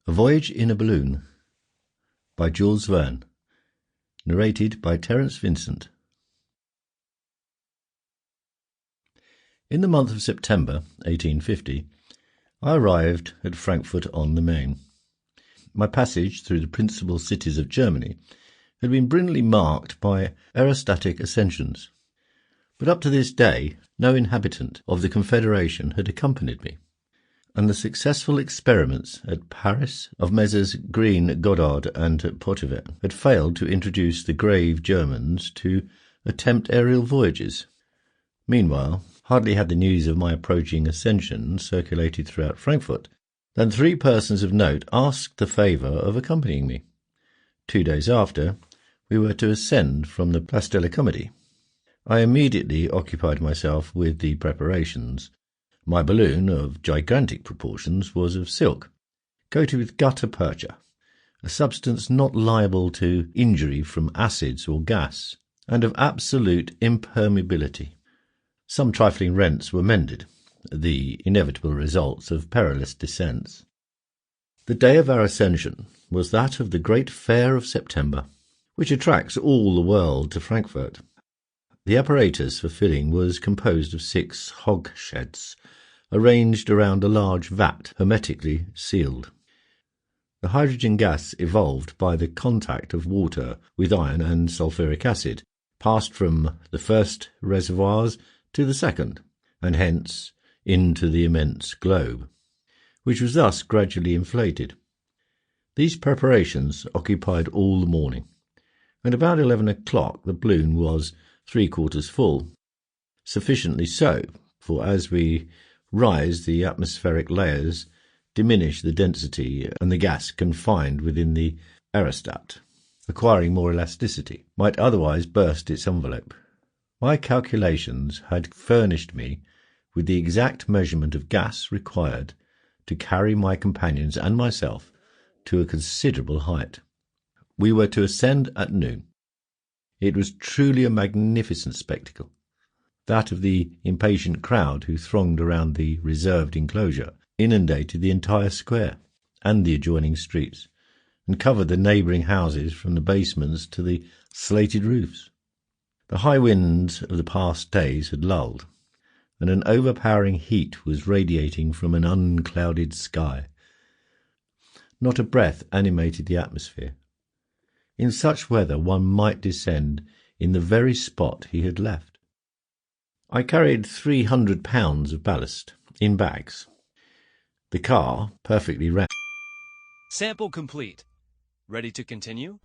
A Voyage in a Balloon by Jules Verne, narrated by Terence, Vincent. In the month of September 1850, I arrived at Frankfurt on the Main. My passage through the principal cities of Germany had been brilliantly marked by aerostatic ascensions, but up to this day no inhabitant of the Confederation had accompanied me, and the successful experiments at Paris of Messrs. Green, Goddard and Poitevin had failed to introduce the grave Germans to attempt aerial voyages. Meanwhile, hardly had the news of my approaching ascension circulated throughout Frankfurt than 3 persons of note asked the favour of accompanying me. 2 days after, we were to ascend from the Place de la Comédie. I immediately occupied myself with the preparations. My balloon, of gigantic proportions, was of silk, coated with gutta percha, a substance not liable to injury from acids or gas, and of absolute impermeability. Some trifling rents were mended, the inevitable results of perilous descents. The day of our ascension was that of the great fair of September, which attracts all the world to Frankfurt. The apparatus for filling was composed of 6 hogsheads, arranged around a large vat hermetically sealed. The hydrogen gas evolved by the contact of water with iron and sulphuric acid passed from the first reservoirs to the second, and hence into the immense globe, which was thus gradually inflated. These preparations occupied all the morning, and about 11 o'clock the balloon was 3/4 full, sufficiently so, for as we rise the atmospheric layers diminish the density, and the gas confined within the aerostat, acquiring more elasticity, might otherwise burst its envelope. My calculations had furnished me with the exact measurement of gas required to carry my companions and myself to a considerable height. We were to ascend at noon. It was truly a magnificent spectacle. That of the impatient crowd who thronged around the reserved enclosure inundated the entire square and the adjoining streets, and covered the neighbouring houses from the basements to the slated roofs. The high winds of the past days had lulled, and an overpowering heat was radiating from an unclouded sky. Not a breath animated the atmosphere. In such weather one might descend in the very spot he had left. I carried 300 pounds of ballast in bags. The car perfectly ran. Sample complete. Ready to continue?